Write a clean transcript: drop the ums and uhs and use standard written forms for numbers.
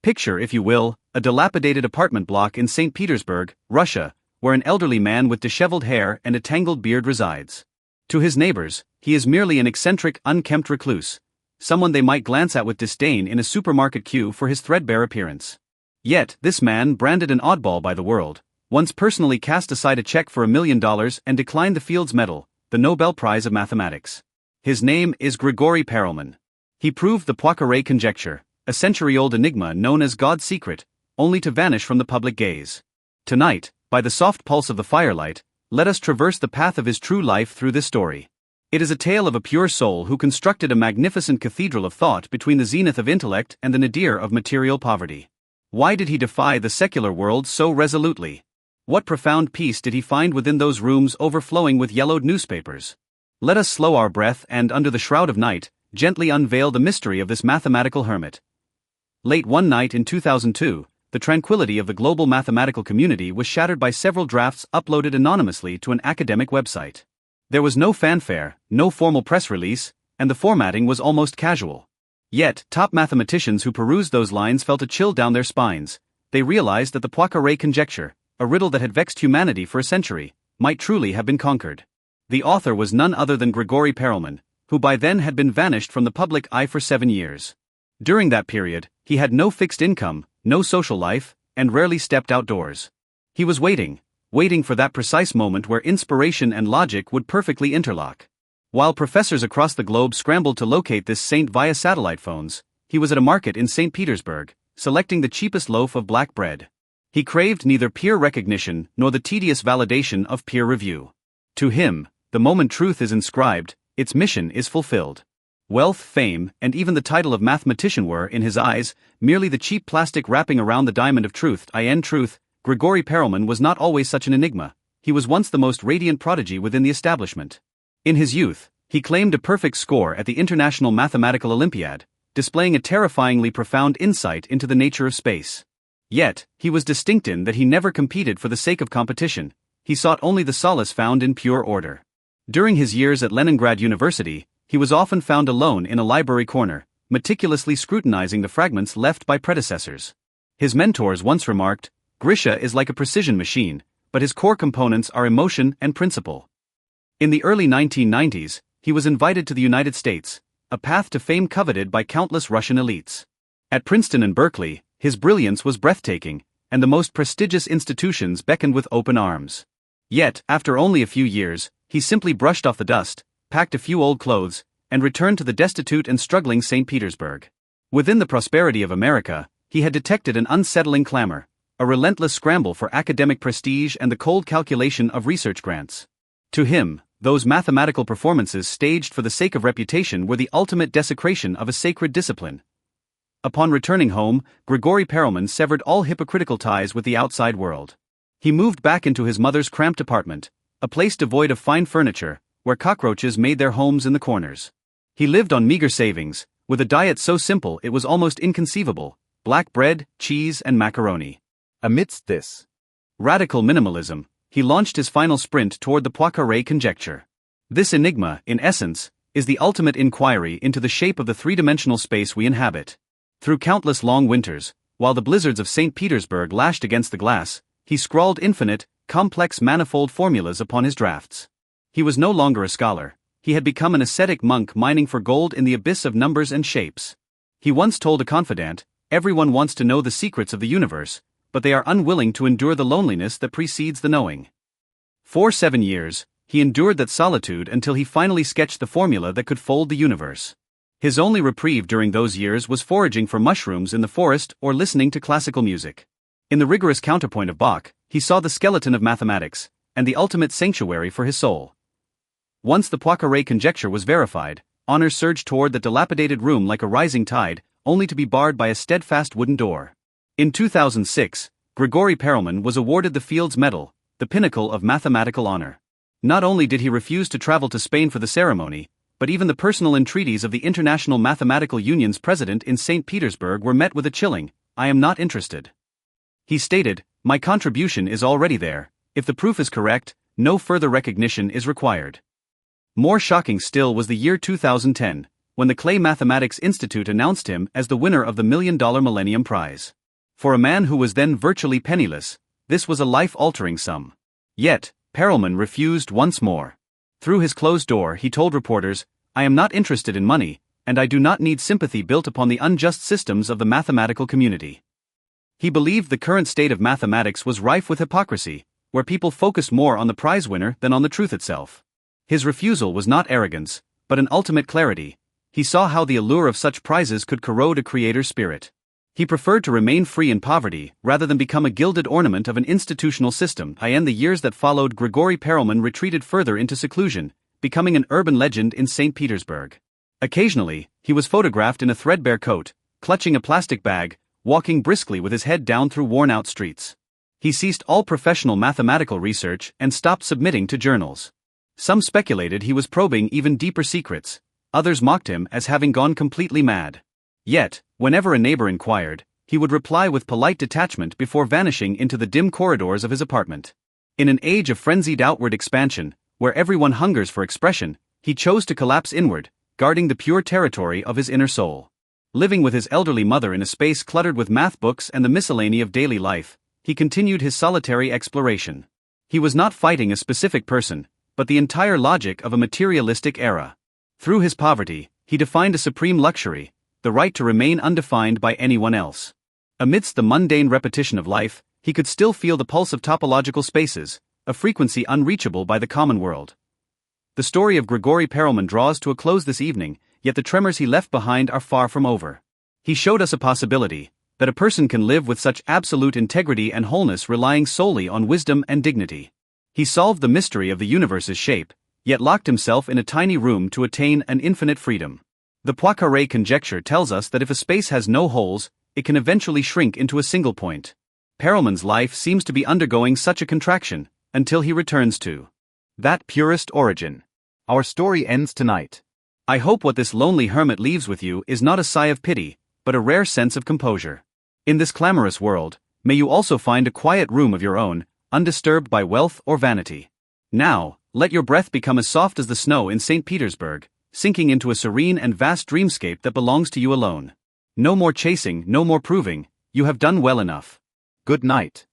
Picture, if you will, a dilapidated apartment block in St. Petersburg, Russia, where an elderly man with disheveled hair and a tangled beard resides. To his neighbors, he is merely an eccentric, unkempt recluse, someone they might glance at with disdain in a supermarket queue for his threadbare appearance. Yet, this man, branded an oddball by the world, once personally cast aside a check for $1 million and declined the Fields Medal, the Nobel Prize of Mathematics. His name is Grigory Perelman. He proved the Poincare conjecture, a century-old enigma known as God's secret, only to vanish from the public gaze. Tonight, by the soft pulse of the firelight, let us traverse the path of his true life through this story. It is a tale of a pure soul who constructed a magnificent cathedral of thought between the zenith of intellect and the nadir of material poverty. Why did he defy the secular world so resolutely? What profound peace did he find within those rooms overflowing with yellowed newspapers? Let us slow our breath and, under the shroud of night, gently unveil the mystery of this mathematical hermit. Late one night in 2002, the tranquility of the global mathematical community was shattered by several drafts uploaded anonymously to an academic website. There was no fanfare, no formal press release, and the formatting was almost casual. Yet, top mathematicians who perused those lines felt a chill down their spines. They realized that the Poincare conjecture, a riddle that had vexed humanity for a century, might truly have been conquered. The author was none other than Grigory Perelman, who by then had been vanished from the public eye for 7 years. During that period, he had no fixed income, no social life, and rarely stepped outdoors. He was waiting for that precise moment where inspiration and logic would perfectly interlock. While professors across the globe scrambled to locate this saint via satellite phones, he was at a market in St. Petersburg, selecting the cheapest loaf of black bread. He craved neither peer recognition nor the tedious validation of peer review. To him, the moment truth is inscribed, its mission is fulfilled. Wealth, fame, and even the title of mathematician were, in his eyes, merely the cheap plastic wrapping around the diamond of truth. Truth. Grigory Perelman was not always such an enigma. He was once the most radiant prodigy within the establishment. In his youth, he claimed a perfect score at the International Mathematical Olympiad, displaying a terrifyingly profound insight into the nature of space. Yet, he was distinct in that he never competed for the sake of competition. He sought only the solace found in pure order. During his years at Leningrad University, he was often found alone in a library corner, meticulously scrutinizing the fragments left by predecessors. His mentors once remarked, "Grisha is like a precision machine, but his core components are emotion and principle." In the early 1990s, he was invited to the United States, a path to fame coveted by countless Russian elites. At Princeton and Berkeley, his brilliance was breathtaking, and the most prestigious institutions beckoned with open arms. Yet, after only a few years, he simply brushed off the dust, packed a few old clothes, and returned to the destitute and struggling St. Petersburg. Within the prosperity of America, he had detected an unsettling clamor, a relentless scramble for academic prestige and the cold calculation of research grants. To him, those mathematical performances staged for the sake of reputation were the ultimate desecration of a sacred discipline. Upon returning home, Grigory Perelman severed all hypocritical ties with the outside world. He moved back into his mother's cramped apartment, a place devoid of fine furniture, where cockroaches made their homes in the corners. He lived on meager savings, with a diet so simple it was almost inconceivable: black bread, cheese, and macaroni. Amidst this radical minimalism, he launched his final sprint toward the Poincare conjecture. This enigma, in essence, is the ultimate inquiry into the shape of the three-dimensional space we inhabit. Through countless long winters, while the blizzards of St. Petersburg lashed against the glass, he scrawled infinite, complex manifold formulas upon his drafts. He was no longer a scholar. He had become an ascetic monk mining for gold in the abyss of numbers and shapes. He once told a confidant, "Everyone wants to know the secrets of the universe, but they are unwilling to endure the loneliness that precedes the knowing." For 7 years, he endured that solitude until he finally sketched the formula that could fold the universe. His only reprieve during those years was foraging for mushrooms in the forest or listening to classical music. In the rigorous counterpoint of Bach, he saw the skeleton of mathematics, and the ultimate sanctuary for his soul. Once the Poincare conjecture was verified, honors surged toward the dilapidated room like a rising tide, only to be barred by a steadfast wooden door. In 2006, Grigory Perelman was awarded the Fields Medal, the pinnacle of mathematical honor. Not only did he refuse to travel to Spain for the ceremony, but even the personal entreaties of the International Mathematical Union's president in St. Petersburg were met with a chilling, "I am not interested." He stated, "My contribution is already there. If the proof is correct, no further recognition is required." More shocking still was the year 2010, when the Clay Mathematics Institute announced him as the winner of the $1 million Millennium Prize. For a man who was then virtually penniless, this was a life-altering sum. Yet, Perelman refused once more. Through his closed door he told reporters, "I am not interested in money, and I do not need sympathy built upon the unjust systems of the mathematical community." He believed the current state of mathematics was rife with hypocrisy, where people focused more on the prize winner than on the truth itself. His refusal was not arrogance, but an ultimate clarity. He saw how the allure of such prizes could corrode a creator's spirit. He preferred to remain free in poverty rather than become a gilded ornament of an institutional system. In the years that followed, Grigory Perelman retreated further into seclusion, becoming an urban legend in St. Petersburg. Occasionally, he was photographed in a threadbare coat, clutching a plastic bag, walking briskly with his head down through worn-out streets. He ceased all professional mathematical research and stopped submitting to journals. Some speculated he was probing even deeper secrets, others mocked him as having gone completely mad. Yet, whenever a neighbor inquired, he would reply with polite detachment before vanishing into the dim corridors of his apartment. In an age of frenzied outward expansion, where everyone hungers for expression, he chose to collapse inward, guarding the pure territory of his inner soul. Living with his elderly mother in a space cluttered with math books and the miscellany of daily life, he continued his solitary exploration. He was not fighting a specific person, but the entire logic of a materialistic era. Through his poverty, he defined a supreme luxury: the right to remain undefined by anyone else. Amidst the mundane repetition of life, he could still feel the pulse of topological spaces, a frequency unreachable by the common world. The story of Grigory Perelman draws to a close this evening, yet the tremors he left behind are far from over. He showed us a possibility, that a person can live with such absolute integrity and wholeness relying solely on wisdom and dignity. He solved the mystery of the universe's shape, yet locked himself in a tiny room to attain an infinite freedom. The Poincaré conjecture tells us that if a space has no holes, it can eventually shrink into a single point. Perelman's life seems to be undergoing such a contraction, until he returns to that purest origin. Our story ends tonight. I hope what this lonely hermit leaves with you is not a sigh of pity, but a rare sense of composure. In this clamorous world, may you also find a quiet room of your own, undisturbed by wealth or vanity. Now, let your breath become as soft as the snow in St. Petersburg, sinking into a serene and vast dreamscape that belongs to you alone. No more chasing, no more proving, you have done well enough. Good night.